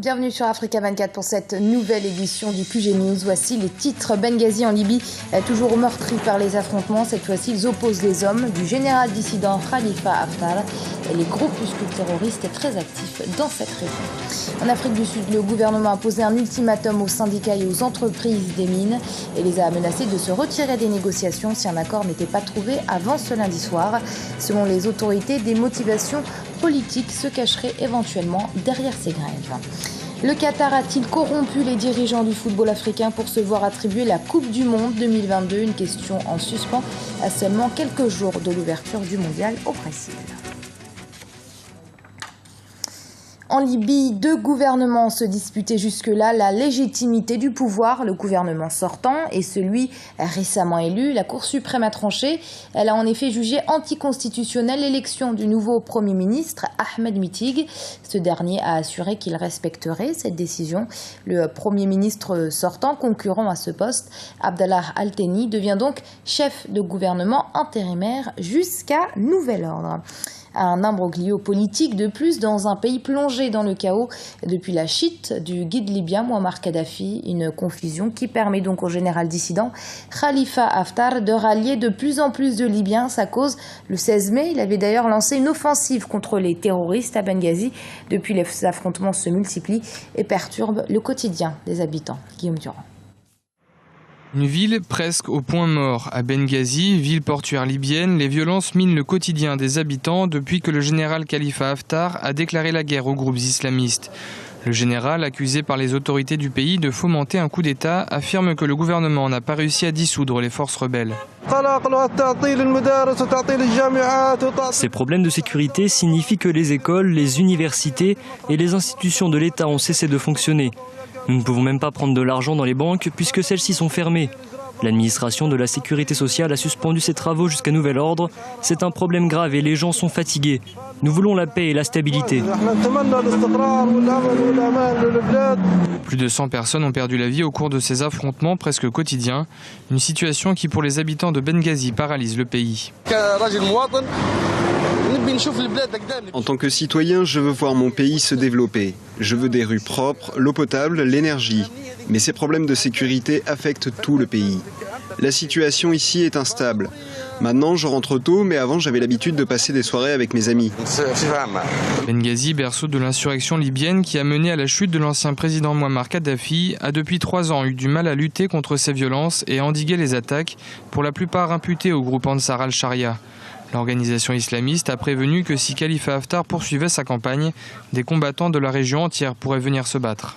Bienvenue sur Africa 24 pour cette nouvelle édition du QG News. Voici les titres. Benghazi en Libye, toujours meurtri par les affrontements. Cette fois-ci, ils opposent les hommes du général dissident Khalifa Haftar et les groupuscules terroristes très actifs dans cette région. En Afrique du Sud, le gouvernement a posé un ultimatum aux syndicats et aux entreprises des mines et les a menacés de se retirer des négociations si un accord n'était pas trouvé avant ce lundi soir. Selon les autorités, des motivations politiques se cacheraient éventuellement derrière ces grèves. Le Qatar a-t-il corrompu les dirigeants du football africain pour se voir attribuer la Coupe du Monde 2022 ? Une question en suspens à seulement quelques jours de l'ouverture du mondial au Brésil. En Libye, deux gouvernements se disputaient jusque-là la légitimité du pouvoir, le gouvernement sortant et celui récemment élu. La Cour suprême a tranché. Elle a en effet jugé anticonstitutionnelle l'élection du nouveau Premier ministre, Ahmed Mitig. Ce dernier a assuré qu'il respecterait cette décision. Le Premier ministre sortant, concurrent à ce poste, Abdallah Al-Thani, devient donc chef de gouvernement intérimaire jusqu'à nouvel ordre. Un imbroglio politique de plus dans un pays plongé dans le chaos depuis la chute du guide libyen Mouammar Kadhafi, une confusion qui permet donc au général dissident Khalifa Haftar de rallier de plus en plus de Libyens. Sa cause, le 16 mai, il avait d'ailleurs lancé une offensive contre les terroristes à Benghazi. Depuis, les affrontements se multiplient et perturbent le quotidien des habitants. Guillaume Durand. Une ville presque au point mort. À Benghazi, ville portuaire libyenne, les violences minent le quotidien des habitants depuis que le général Khalifa Haftar a déclaré la guerre aux groupes islamistes. Le général, accusé par les autorités du pays de fomenter un coup d'État, affirme que le gouvernement n'a pas réussi à dissoudre les forces rebelles. Ces problèmes de sécurité signifient que les écoles, les universités et les institutions de l'État ont cessé de fonctionner. Nous ne pouvons même pas prendre de l'argent dans les banques puisque celles-ci sont fermées. L'administration de la sécurité sociale a suspendu ses travaux jusqu'à nouvel ordre. C'est un problème grave et les gens sont fatigués. Nous voulons la paix et la stabilité. Plus de 100 personnes ont perdu la vie au cours de ces affrontements presque quotidiens. Une situation qui pour les habitants de Benghazi paralyse le pays. En tant que citoyen, je veux voir mon pays se développer. Je veux des rues propres, l'eau potable, l'énergie. Mais ces problèmes de sécurité affectent tout le pays. La situation ici est instable. Maintenant, je rentre tôt, mais avant, j'avais l'habitude de passer des soirées avec mes amis. Benghazi, berceau de l'insurrection libyenne qui a mené à la chute de l'ancien président Mouammar Kadhafi, a depuis 3 ans eu du mal à lutter contre ces violences et à endiguer les attaques, pour la plupart imputées au groupe Ansar al-Sharia. L'organisation islamiste a prévenu que si Khalifa Haftar poursuivait sa campagne, des combattants de la région entière pourraient venir se battre.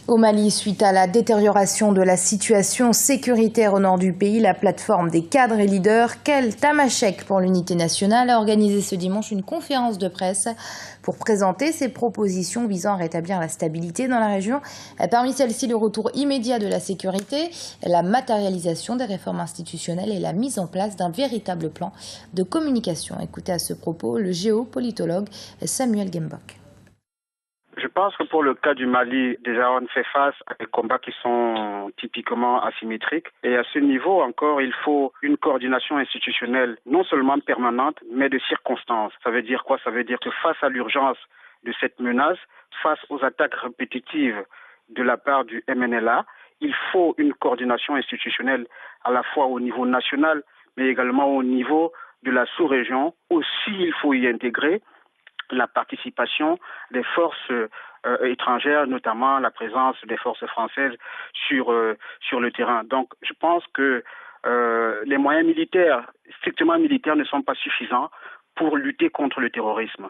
Au Mali, suite à la détérioration de la situation sécuritaire au nord du pays, la plateforme des cadres et leaders Kel Tamashek pour l'unité nationale a organisé ce dimanche une conférence de presse pour présenter ses propositions visant à rétablir la stabilité dans la région. Parmi celles-ci, le retour immédiat de la sécurité, la matérialisation des réformes institutionnelles et la mise en place d'un véritable plan de communication. Écoutez à ce propos le géopolitologue Samuel Gembok. Je pense que pour le cas du Mali, déjà on fait face à des combats qui sont typiquement asymétriques. Et à ce niveau encore, il faut une coordination institutionnelle, non seulement permanente, mais de circonstances. Ça veut dire quoi? Ça veut dire que face à l'urgence de cette menace, face aux attaques répétitives de la part du MNLA, il faut une coordination institutionnelle à la fois au niveau national, mais également au niveau de la sous-région. Aussi, il faut y intégrer la participation des forces étrangères, notamment la présence des forces françaises sur le terrain. Donc, je pense que les moyens militaires, strictement militaires, ne sont pas suffisants pour lutter contre le terrorisme.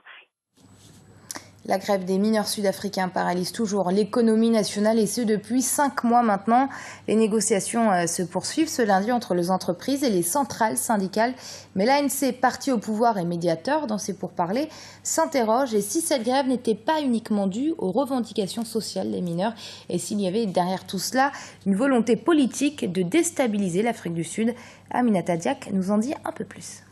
La grève des mineurs sud-africains paralyse toujours l'économie nationale et ce depuis 5 mois maintenant. Les négociations se poursuivent ce lundi entre les entreprises et les centrales syndicales. Mais l'ANC, parti au pouvoir et médiateur dans ces pourparlers, s'interroge et si cette grève n'était pas uniquement due aux revendications sociales des mineurs et s'il y avait derrière tout cela une volonté politique de déstabiliser l'Afrique du Sud. Aminata Diak nous en dit un peu plus.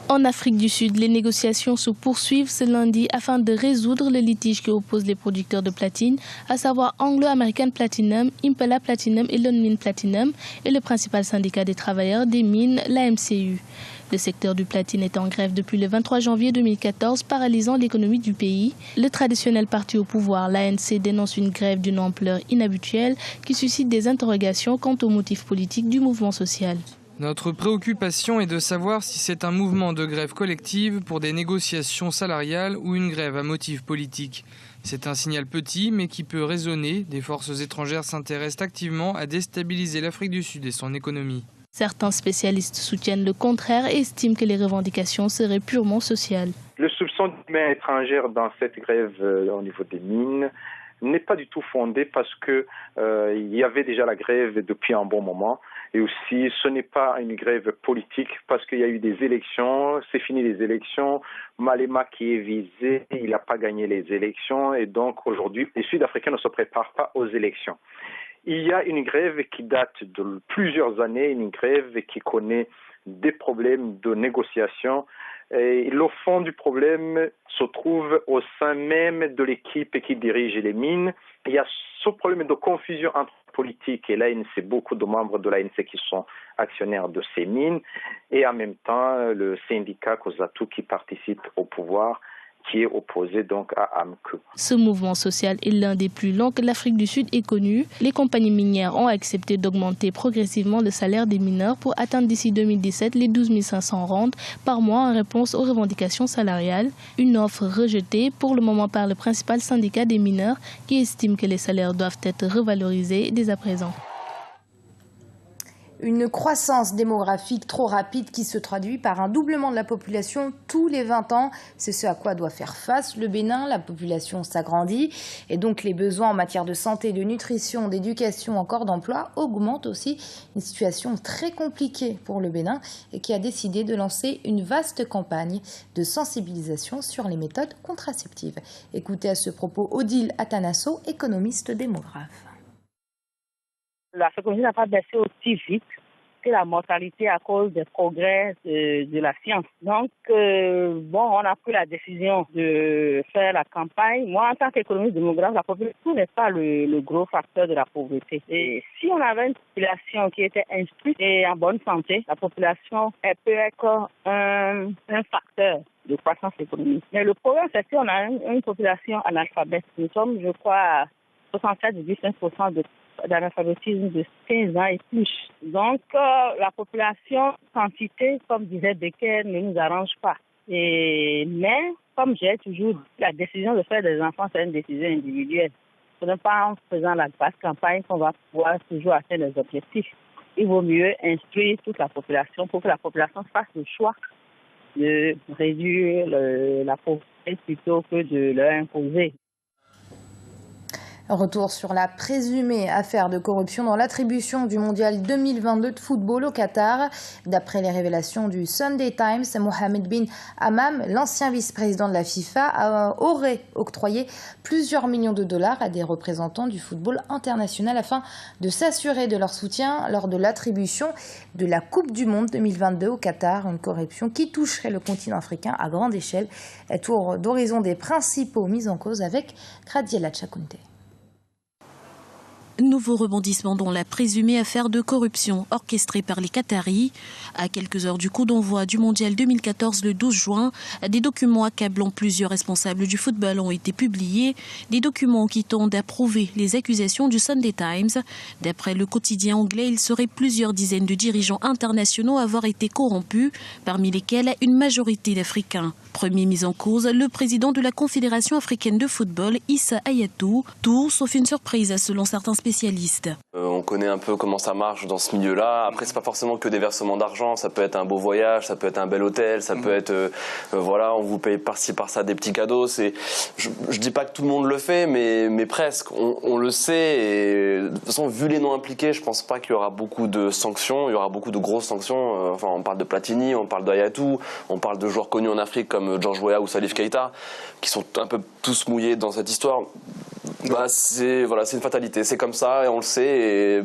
En Afrique du Sud, les négociations se poursuivent ce lundi afin de résoudre le litige qui oppose les producteurs de platine, à savoir Anglo American Platinum, Impala Platinum et Lonmin Platinum, et le principal syndicat des travailleurs des mines, la MCU. Le secteur du platine est en grève depuis le 23 janvier 2014, paralysant l'économie du pays. Le traditionnel parti au pouvoir, l'ANC, dénonce une grève d'une ampleur inhabituelle qui suscite des interrogations quant aux motifs politiques du mouvement social. Notre préoccupation est de savoir si c'est un mouvement de grève collective pour des négociations salariales ou une grève à motif politique. C'est un signal petit mais qui peut résonner. Des forces étrangères s'intéressent activement à déstabiliser l'Afrique du Sud et son économie. Certains spécialistes soutiennent le contraire et estiment que les revendications seraient purement sociales. Le soupçon de main étrangère dans cette grève au niveau des mines n'est pas du tout fondé parce que il y avait déjà la grève depuis un bon moment. Et aussi, ce n'est pas une grève politique parce qu'il y a eu des élections, c'est fini les élections. Malema qui est visé, il n'a pas gagné les élections et donc aujourd'hui, les Sud-Africains ne se préparent pas aux élections. Il y a une grève qui date de plusieurs années, une grève qui connaît des problèmes de négociation. Et le fond du problème se trouve au sein même de l'équipe qui dirige les mines. Il y a ce problème de confusion entre politique et l'ANC, beaucoup de membres de l'ANC qui sont actionnaires de ces mines, et en même temps le syndicat COSATU qui participe au pouvoir, qui est opposé donc à AMCU. Ce mouvement social est l'un des plus longs que l'Afrique du Sud ait connu. Les compagnies minières ont accepté d'augmenter progressivement le salaire des mineurs pour atteindre d'ici 2017 les 12 500 rand par mois en réponse aux revendications salariales. Une offre rejetée pour le moment par le principal syndicat des mineurs qui estime que les salaires doivent être revalorisés dès à présent. Une croissance démographique trop rapide qui se traduit par un doublement de la population tous les 20 ans. C'est ce à quoi doit faire face le Bénin. La population s'agrandit et donc les besoins en matière de santé, de nutrition, d'éducation, encore d'emploi augmentent aussi. Une situation très compliquée pour le Bénin et qui a décidé de lancer une vaste campagne de sensibilisation sur les méthodes contraceptives. Écoutez à ce propos Odile Atanasso, économiste démographe. La fécondité n'a pas baissé aussi vite que la mortalité à cause des progrès de la science. Donc, on a pris la décision de faire la campagne. Moi, en tant qu'économiste démographe, la population n'est pas le gros facteur de la pauvreté. Et si on avait une population qui était instruite et en bonne santé, la population, elle peut être un facteur de croissance économique. Mais le problème, c'est qu'on a une population analphabète. Nous sommes, je crois, à 67,5% d'analphabétisme de 15 ans et plus. Donc, la population, quantité, comme disait Becker, ne nous arrange pas. Mais, comme j'ai toujours dit, la décision de faire des enfants, c'est une décision individuelle. Ce n'est pas en faisant la basse campagne qu'on va pouvoir toujours atteindre les objectifs. Il vaut mieux instruire toute la population pour que la population fasse le choix de réduire la pauvreté plutôt que de leur imposer. Retour sur la présumée affaire de corruption dans l'attribution du mondial 2022 de football au Qatar. D'après les révélations du Sunday Times, Mohamed bin Hammam, l'ancien vice-président de la FIFA, aurait octroyé plusieurs millions de dollars à des représentants du football international afin de s'assurer de leur soutien lors de l'attribution de la Coupe du Monde 2022 au Qatar. Une corruption qui toucherait le continent africain à grande échelle. Tour d'horizon des principaux mis en cause avec Gradiela Tchakounte. Nouveau rebondissement dans la présumée affaire de corruption orchestrée par les Qataris. À quelques heures du coup d'envoi du mondial 2014 le 12 juin, des documents accablant plusieurs responsables du football ont été publiés. Des documents qui tendent à prouver les accusations du Sunday Times. D'après le quotidien anglais, il serait plusieurs dizaines de dirigeants internationaux à avoir été corrompus, parmi lesquels une majorité d'Africains. Premier mis en cause, le président de la Confédération africaine de football, Issa Hayatou. Tout sauf une surprise selon certains spécialistes. On connaît un peu comment ça marche dans ce milieu-là. Après, c'est pas forcément que des versements d'argent. Ça peut être un beau voyage, ça peut être un bel hôtel, ça peut être, on vous paye par-ci par-ça des petits cadeaux. Je dis pas que tout le monde le fait, mais presque. On le sait. Et de toute façon, vu les noms impliqués, je pense pas qu'il y aura beaucoup de sanctions. Il y aura beaucoup de grosses sanctions. On parle de Platini, on parle d'Hayatou, on parle de joueurs connus en Afrique comme George Weah ou Salif Keita, qui sont un peu tous mouillés dans cette histoire. C'est une fatalité, c'est comme ça et on le sait. Et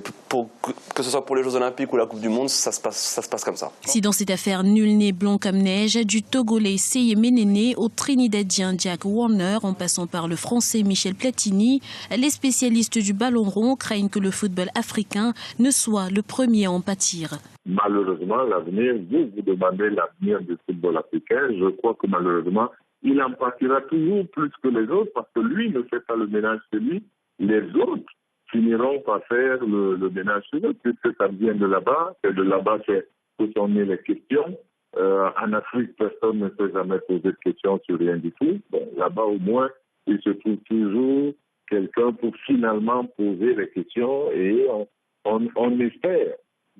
que ce soit pour les Jeux Olympiques ou la Coupe du Monde, ça se passe comme ça. Si dans cette affaire nul n'est blanc comme neige, du Togolais Seye Menene au Trinidadien Jack Warner, en passant par le Français Michel Platini, les spécialistes du ballon rond craignent que le football africain ne soit le premier à en pâtir. Malheureusement, l'avenir, vous demandez l'avenir du football africain. Je crois que malheureusement, il en pâtira toujours plus que les autres parce que lui ne fait pas le ménage chez lui. Les autres finiront par faire le ménage chez eux puisque ça vient de là-bas. Et de là-bas, c'est que sont nées les questions. En Afrique, personne ne s'est jamais posé de questions sur rien du tout. Bon, là-bas, au moins, il se trouve toujours quelqu'un pour finalement poser les questions et on espère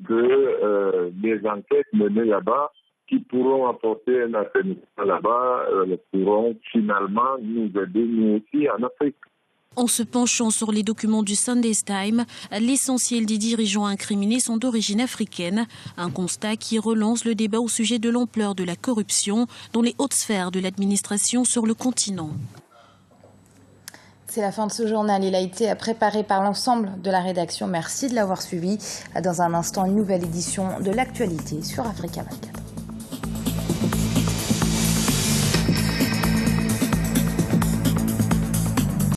que les enquêtes menées là-bas qui pourront apporter un assainissement là-bas pourront finalement nous aider nous aussi en Afrique. En se penchant sur les documents du Sunday Times, l'essentiel des dirigeants incriminés sont d'origine africaine. Un constat qui relance le débat au sujet de l'ampleur de la corruption dans les hautes sphères de l'administration sur le continent. C'est la fin de ce journal. Il a été préparé par l'ensemble de la rédaction. Merci de l'avoir suivi. Dans un instant, une nouvelle édition de l'actualité sur Africa 24.